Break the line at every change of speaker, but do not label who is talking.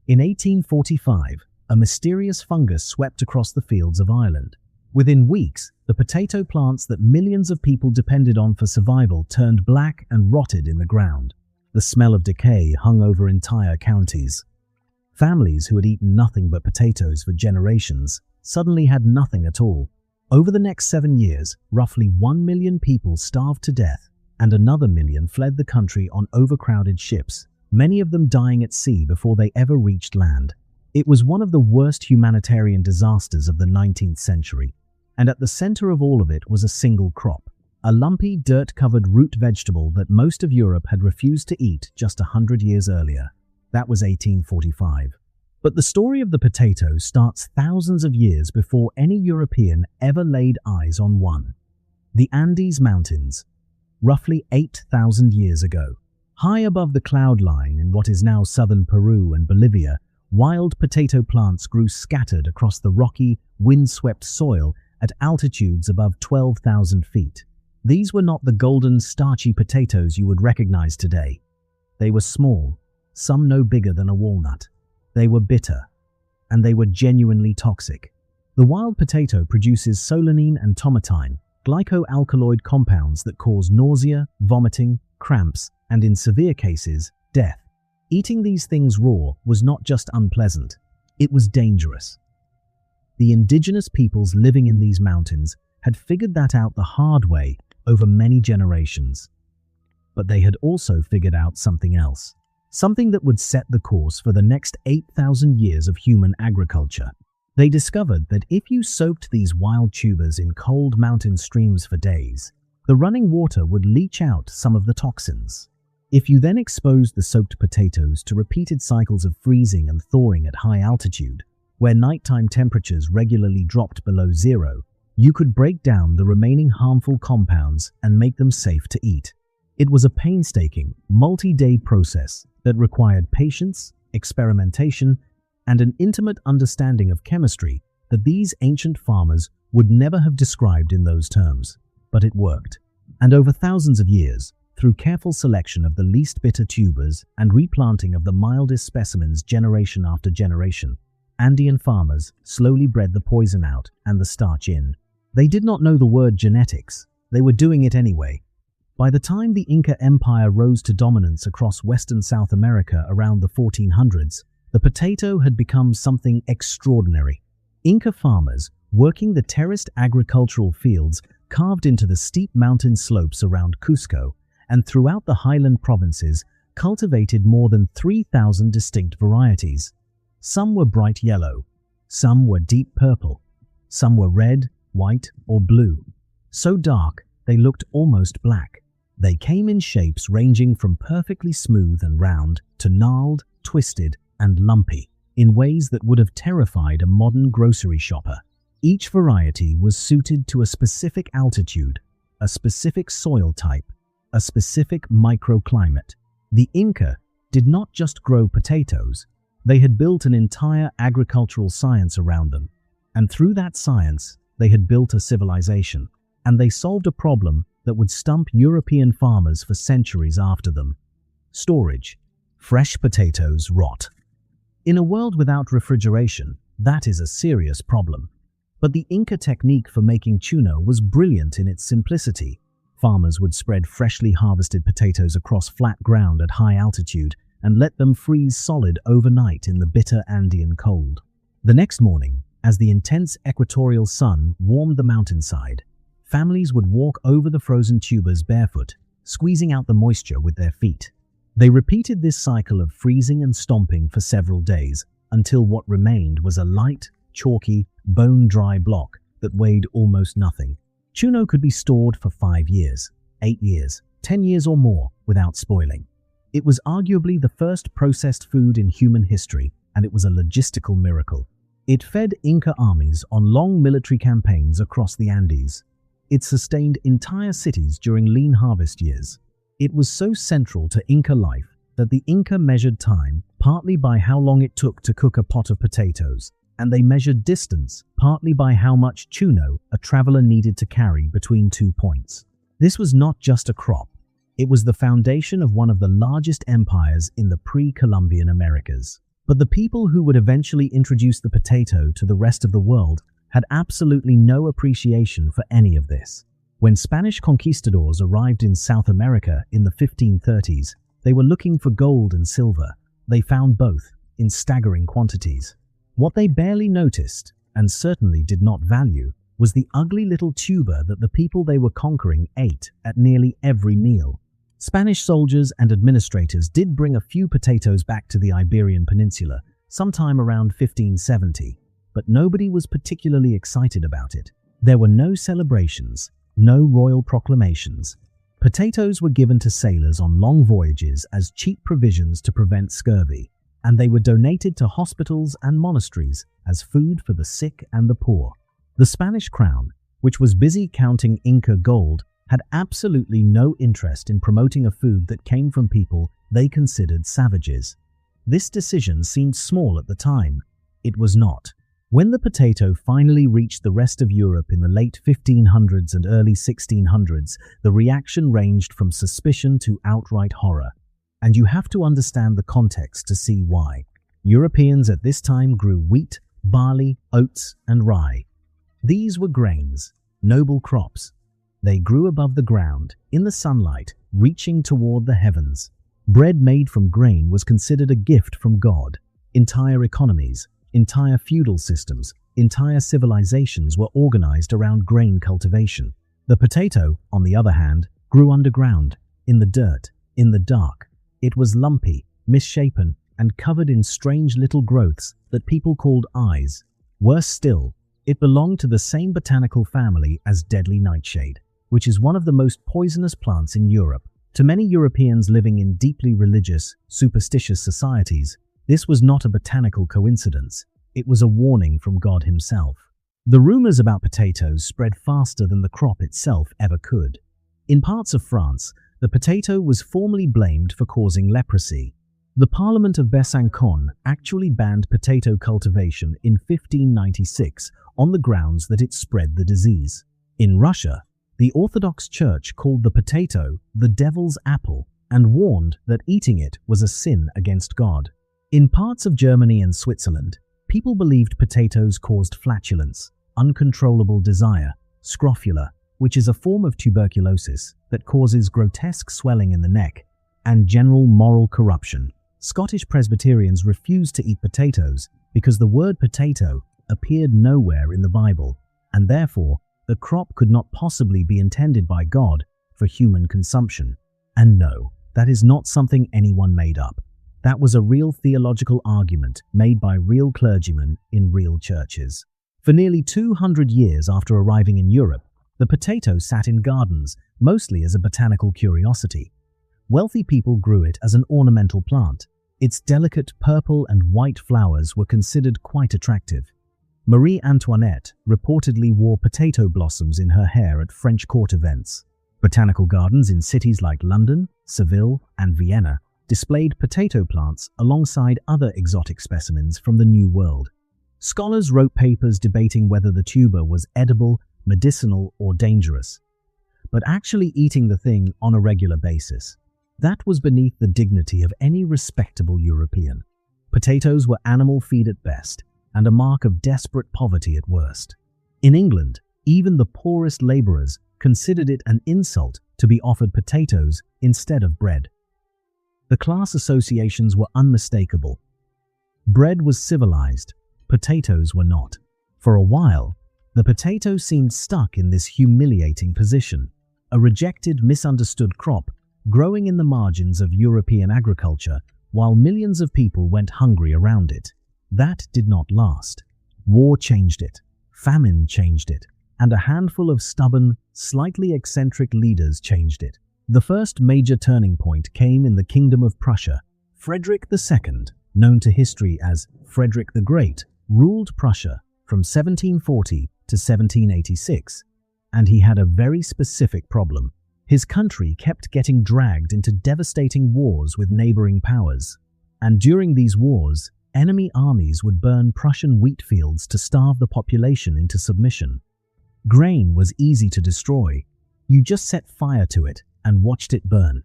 In 1845, a mysterious fungus swept across the fields of Ireland. Within weeks, the potato plants that millions of people depended on for survival turned black and rotted in the ground. The smell of decay hung over entire counties. Families who had eaten nothing but potatoes for generations suddenly had nothing at all. Over the next 7 years, roughly 1 million people starved to death, and another million fled the country on overcrowded ships, many of them dying at sea before they ever reached land. It was one of the worst humanitarian disasters of the 19th century, and at the center of all of it was a single crop, a lumpy, dirt-covered root vegetable that most of Europe had refused to eat just 100 years earlier. That was 1845. But the story of the potato starts thousands of years before any European ever laid eyes on one. The Andes Mountains, roughly 8,000 years ago. High above the cloud line in what is now southern Peru and Bolivia, wild potato plants grew scattered across the rocky, wind-swept soil at altitudes above 12,000 feet. These were not the golden, starchy potatoes you would recognize today. They were small, some no bigger than a walnut. They were bitter, and they were genuinely toxic. The wild potato produces solanine and tomatine, glycoalkaloid compounds that cause nausea, vomiting, cramps, and in severe cases, death. Eating these things raw was not just unpleasant, it was dangerous. The indigenous peoples living in these mountains had figured that out the hard way over many generations. But they had also figured out something else. Something that would set the course for the next 8,000 years of human agriculture. They discovered that if you soaked these wild tubers in cold mountain streams for days, the running water would leach out some of the toxins. If you then exposed the soaked potatoes to repeated cycles of freezing and thawing at high altitude, where nighttime temperatures regularly dropped below zero, you could break down the remaining harmful compounds and make them safe to eat. It was a painstaking, multi-day process that required patience, experimentation, and an intimate understanding of chemistry that these ancient farmers would never have described in those terms. But it worked. And over thousands of years, through careful selection of the least bitter tubers and replanting of the mildest specimens generation after generation, Andean farmers slowly bred the poison out and the starch in. They did not know the word genetics. They were doing it anyway. By the time the Inca Empire rose to dominance across western South America around the 1400s, the potato had become something extraordinary. Inca farmers, working the terraced agricultural fields carved into the steep mountain slopes around Cusco and throughout the highland provinces, cultivated more than 3,000 distinct varieties. Some were bright yellow, some were deep purple, some were red, white, or blue. So dark, they looked almost black. They came in shapes ranging from perfectly smooth and round to gnarled, twisted, and lumpy, in ways that would have terrified a modern grocery shopper. Each variety was suited to a specific altitude, a specific soil type, a specific microclimate. The Inca did not just grow potatoes, they had built an entire agricultural science around them. And through that science, they had built a civilization. And they solved a problem that would stump European farmers for centuries after them. Storage. Fresh potatoes rot. In a world without refrigeration, that is a serious problem. But the Inca technique for making chuno was brilliant in its simplicity. Farmers would spread freshly harvested potatoes across flat ground at high altitude and let them freeze solid overnight in the bitter Andean cold. The next morning, as the intense equatorial sun warmed the mountainside, families would walk over the frozen tubers barefoot, squeezing out the moisture with their feet. They repeated this cycle of freezing and stomping for several days until what remained was a light, chalky, bone-dry block that weighed almost nothing. Chuno could be stored for 5 years, 8 years, 10 years or more without spoiling. It was arguably the first processed food in human history, and it was a logistical miracle. It fed Inca armies on long military campaigns across the Andes. It sustained entire cities during lean harvest years. It was so central to Inca life that the Inca measured time partly by how long it took to cook a pot of potatoes, and they measured distance partly by how much chuno a traveler needed to carry between 2 points. This was not just a crop. It was the foundation of one of the largest empires in the pre-Columbian Americas. But the people who would eventually introduce the potato to the rest of the world had absolutely no appreciation for any of this. When Spanish conquistadors arrived in South America in the 1530s, they were looking for gold and silver. They found both, in staggering quantities. What they barely noticed, and certainly did not value, was the ugly little tuber that the people they were conquering ate at nearly every meal. Spanish soldiers and administrators did bring a few potatoes back to the Iberian Peninsula sometime around 1570, but nobody was particularly excited about it. There were no celebrations, no royal proclamations. Potatoes were given to sailors on long voyages as cheap provisions to prevent scurvy, and they were donated to hospitals and monasteries as food for the sick and the poor. The Spanish crown, which was busy counting Inca gold, had absolutely no interest in promoting a food that came from people they considered savages. This decision seemed small at the time. It was not. When the potato finally reached the rest of Europe in the late 1500s and early 1600s, the reaction ranged from suspicion to outright horror. And you have to understand the context to see why. Europeans at this time grew wheat, barley, oats, and rye. These were grains, noble crops. They grew above the ground, in the sunlight, reaching toward the heavens. Bread made from grain was considered a gift from God. Entire economies, entire feudal systems, entire civilizations were organized around grain cultivation. The potato, on the other hand, grew underground, in the dirt, in the dark. It was lumpy, misshapen, and covered in strange little growths that people called eyes. Worse still, it belonged to the same botanical family as deadly nightshade, which is one of the most poisonous plants in Europe. To many Europeans living in deeply religious, superstitious societies, this was not a botanical coincidence. It was a warning from God himself. The rumors about potatoes spread faster than the crop itself ever could. In parts of France, the potato was formally blamed for causing leprosy. The Parliament of Besançon actually banned potato cultivation in 1596 on the grounds that it spread the disease. In Russia, the Orthodox Church called the potato the devil's apple and warned that eating it was a sin against God. In parts of Germany and Switzerland, people believed potatoes caused flatulence, uncontrollable desire, scrofula, which is a form of tuberculosis that causes grotesque swelling in the neck, and general moral corruption. Scottish Presbyterians refused to eat potatoes because the word potato appeared nowhere in the Bible, and therefore the crop could not possibly be intended by God for human consumption. And no, that is not something anyone made up. That was a real theological argument made by real clergymen in real churches. For nearly 200 years after arriving in Europe, the potato sat in gardens, mostly as a botanical curiosity. Wealthy people grew it as an ornamental plant. Its delicate purple and white flowers were considered quite attractive. Marie Antoinette reportedly wore potato blossoms in her hair at French court events. Botanical gardens in cities like London, Seville, and Vienna displayed potato plants alongside other exotic specimens from the New World. Scholars wrote papers debating whether the tuber was edible, medicinal, or dangerous, but actually eating the thing on a regular basis. That was beneath the dignity of any respectable European. Potatoes were animal feed at best, and a mark of desperate poverty at worst. In England, even the poorest labourers considered it an insult to be offered potatoes instead of bread. The class associations were unmistakable. Bread was civilized, potatoes were not. For a while, the potato seemed stuck in this humiliating position, a rejected, misunderstood crop growing in the margins of European agriculture while millions of people went hungry around it. That did not last. War changed it, famine changed it, and a handful of stubborn, slightly eccentric leaders changed it. The first major turning point came in the Kingdom of Prussia. Frederick II, known to history as Frederick the Great, ruled Prussia from 1740 to 1786, and he had a very specific problem. His country kept getting dragged into devastating wars with neighboring powers, and during these wars, enemy armies would burn Prussian wheat fields to starve the population into submission. Grain was easy to destroy. You just set fire to it and watched it burn.